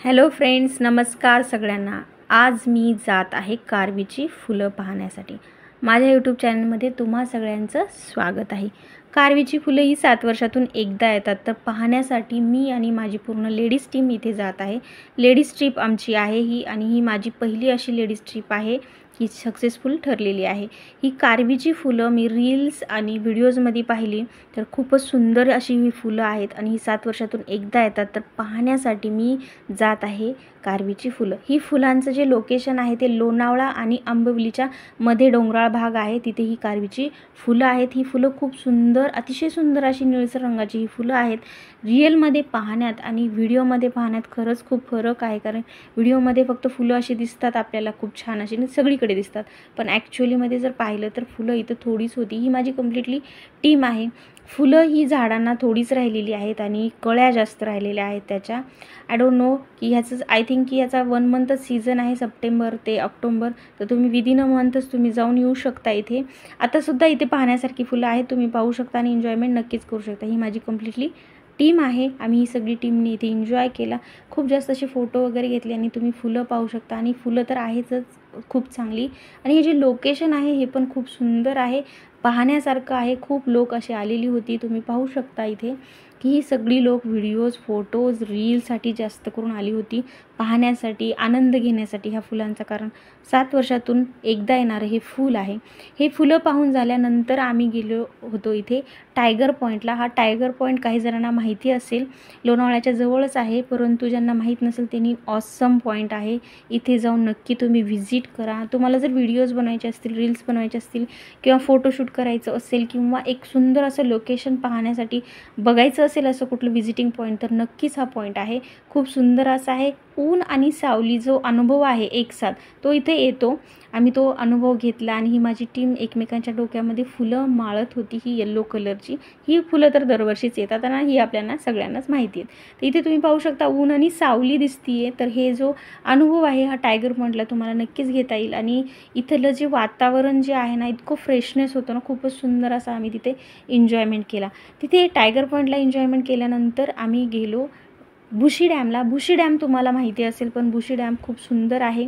Hello friends, नमस्कार सगळ्यांना। आज मी जात आहे कारवीची फुलं पाहण्यासाठी। माझ्या यूट्यूब चॅनलमध्ये तुम्हा सगळ्यांचं स्वागत आहे। कारवीची फुलं ही 7 वर्षातून एकदा येतात, तर पाहण्यासाठी मी आणि माझी पूर्ण लेडीज टीम इथे जात आहे। लेडीज ट्रिप आमची आहे ही, आणि ही माझी पहिली अशी लेडीज ट्रिप आहे ही सक्सेसफुल ठरलेली आहे। ही कारवीची फुलं मी रील्स आणि व्हिडिओजमध्ये पाहिली, तर खूपच सुंदर अशी ही फुलं आहेत आणि ही 7 वर्षातून एकदा येतात। तर पाहण्यासाठी मी जात आहे कारवीची फुलं। ही फुलांचं जे लोकेशन आहे ते लोणावळा आणि आंबवलीच्या मध्ये डोंगराळ भाग आहे, तिथे ही कारवीची फुलं आहेत। ही फुलं खूप सुंदर, अतिशय सुंदर अशी निळसर रंगाची ही फुलं आहेत। रिअलमध्ये पाहण्यात आणि व्हिडिओमध्ये पाहण्यात खरंच खूप फरक आहे, कारण व्हिडिओमध्ये फक्त फुलं अशी दिसतात आपल्याला खूप छान अशी सगळीकडे दिसतात, पण ॲक्च्युअलीमध्ये जर पाहिलं तर फुलं इथं थोडीच होती। ही माझी कंप्लीटली टीम आहे। फुलं ही झाडांना थोडीच राहिलेली आहेत आणि कळ्या जास्त राहिलेल्या आहेत त्याच्या। आय डोंट नो की ह्याचं, आय थिंक की याचा 1 मंथच सीझन आहे, सप्टेंबर ते ऑक्टोबर। तर तुम्ही विदिन अ मंथच तुम्ही जाऊन येऊ शकता इथे। आतासुद्धा इथे पाहण्यासारखी फुलं आहेत, तुम्ही पाहू शकता आणि एन्जॉयमेंट नक्कीच करू शकता। ही माझी कंप्लीटली टीम आहे। आम्ही ही सगळी टीमने इथे एन्जॉय केला, खूप जास्त असे फोटो वगैरे घेतले आणि तुम्ही फुलं पाहू शकता। आणि फुलं तर आहेच खूप चांगली, आणि हे जे लोकेशन आहे हे पण खूप सुंदर आहे, पाहण्यासारखं आहे। खूप लोक अशी आलेली होती, तुम्ही पाहू शकता इथे की ही सगळी लोक व्हिडिओज, फोटोज, रीलसाठी जास्त करून आली होती, पाहण्यासाठी, आनंद घेण्यासाठी ह्या फुलांचा। कारण 7 वर्षातून एकदा येणारं हे फूल आहे। हे फुलं पाहून झाल्यानंतर आम्ही गेलो होतो इथे टायगर पॉईंटला। हा टायगर पॉईंट काही जणांना माहिती असेल, लोणावळ्याच्या जवळच आहे, परंतु ज्यांना माहीत नसेल त्यांनी ऑसम पॉईंट आहे, इथे जाऊन नक्की तुम्ही व्हिजिट करा। तुम्हाला जर व्हिडिओज बनवायचे असतील, रील्स बनवायचे असतील, किंवा फोटोशूट करायचं असेल, किंवा एक सुंदर असं लोकेशन पाहण्यासाठी बघायचं असेल असं कुठलं व्हिजिटिंग पॉईंट, तर नक्कीच हा पॉईंट आहे। खूप सुंदर असा आहे। ऊन आणि सावली जो अनुभव आहे एकसाथ, तो इथे येतो। आम्ही तो अनुभव घेतला आणि ही माझी टीम एकमेकांच्या डोक्यामध्ये फुलं माळत होती, ही येलो कलरची। ही फुलं तर दरवर्षीच येतात आणि ही आपल्याला सगळ्यांनाच माहिती आहे। तर इथे तुम्ही पाहू शकता ऊन आणि सावली दिसतीये। तर हे जो अनुभव आहे हा टायगर पॉईंटला तुम्हाला नक्कीच घेता येईल। आणि इथलं जे वातावरण जे आहे ना, इतकं फ्रेशनेस होतं ना, खूपच सुंदर असा आम्ही तिथे एन्जॉयमेंट केला। तिथे टायगर पॉईंटला एन्जॉयमेंट केल्यानंतर आम्ही गेलो भुशी डॅमला। भुशी डॅम तुम्हाला माहिती असेल, पण भुशी डॅम खूप सुंदर आहे,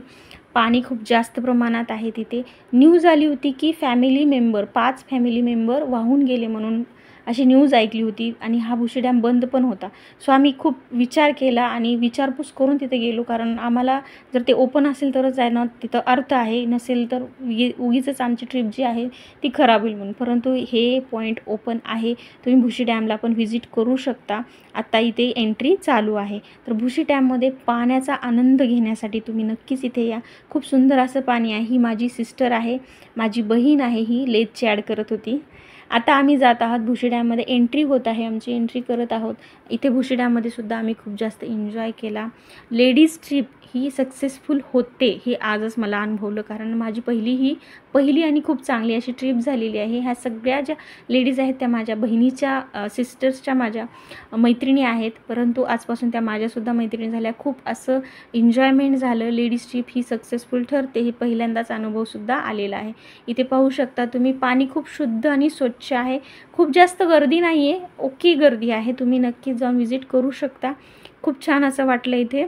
पाणी खूप जास्त प्रमाणात आहे तिथे। न्यूज आली होती की 5 फॅमिली मेंबर वाहून गेले म्हणून, अशी न्यूज ऐकली होती, आणि हा भुशी डॅम बंद पण होता। सो आम्ही खूप विचार केला आणि विचारपूस करून तिथे गेलो, कारण आम्हाला जर ते ओपन असेल तरच जायला तिथं अर्थ आहे, नसेल तर उगीचच आमची ट्रिप जी आहे ती खराब होईल म्हणून। परंतु हे पॉईंट ओपन आहे, तुम्ही भुशी डॅमला पण व्हिजिट करू शकता। आता इथे एंट्री चालू आहे, तर भुशी डॅममध्ये पाण्याचा आनंद घेण्यासाठी तुम्ही नक्कीच इथे या। खूप सुंदर असं पाणी आहे। ही माझी सिस्टर आहे, माझी बहीण आहे, ही लेजची ॲड करत होती। आता आम्ही जात आहोत भुशी डॅममध्ये, एंट्री होत आहे, आमची एंट्री करत आहोत। इथे भुशी डॅममध्ये सुद्धा आम्ही खूप जास्त एन्जॉय केला। लेडीज ट्रिप ही सक्सेसफुल होते हे आजच मला अनुभवलं, कारण माझी पहिली आणि खूप चांगली अशी ट्रिप झालेली आहे। ह्या सगळ्या ज्या लेडीज आहेत त्या माझ्या बहिणीच्या सिस्टर्सच्या माझ्या मैत्रिणी आहेत, परंतु आजपासून त्या माझ्यासुद्धा मैत्रिणी झाल्या। खूप असं एन्जॉयमेंट झालं। लेडीज ट्रिप ही सक्सेसफुल ठरते, हे पहिल्यांदाच अनुभवसुद्धा आलेला आहे। इथे पाहू शकता तुम्ही, पाणी खूप शुद्ध आणि स्वच्छ आहे, खूप जास्त गर्दी नाही आहे, ओके गर्दी आहे। तुम्ही नक्कीच जाऊन व्हिजिट करू शकता। खूप छान असं वाटलं इथे।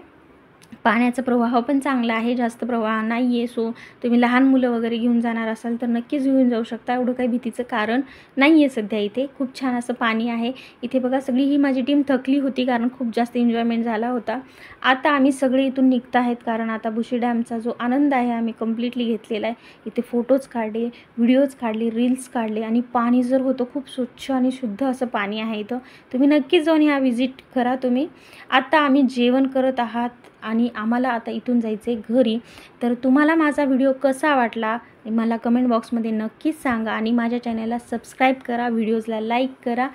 पाण्याचा प्रवाह पण चांगला आहे, जास्त प्रवाह नाही आहे। सो तुम्ही लहान मुलं वगैरे घेऊन जाणार असाल तर नक्कीच घेऊन जाऊ शकता, एवढं काही भीतीचं कारण नाही आहे सध्या इथे। खूप छान असं पाणी आहे इथे। बघा, सगळी ही माझी टीम थकली होती, कारण खूप जास्त एन्जॉयमेंट झाला होता। आता आम्ही सगळे इथून निघत आहेत, कारण आता भुशी डॅमचा जो आनंद आहे आम्ही कंप्लीटली घेतलेला आहे। इथे फोटोज काढले, व्हिडिओज काढले, रील्स काढले, आणि पाणी जर होतं खूप स्वच्छ आणि शुद्ध असं पाणी आहे इथं। तुम्ही नक्कीच जाऊन ह्या व्हिजिट करा तुम्ही। आता आम्ही जेवण करत आहात आणि आम्हाला आता इथून जायचं आहे घरी। तर तुम्हाला माझा व्हिडिओ कसा वाटला मला कमेंट बॉक्समध्ये नक्कीच सांगा, आणि माझ्या चॅनलला सबस्क्राईब करा, व्हिडिओजला लाईक करा,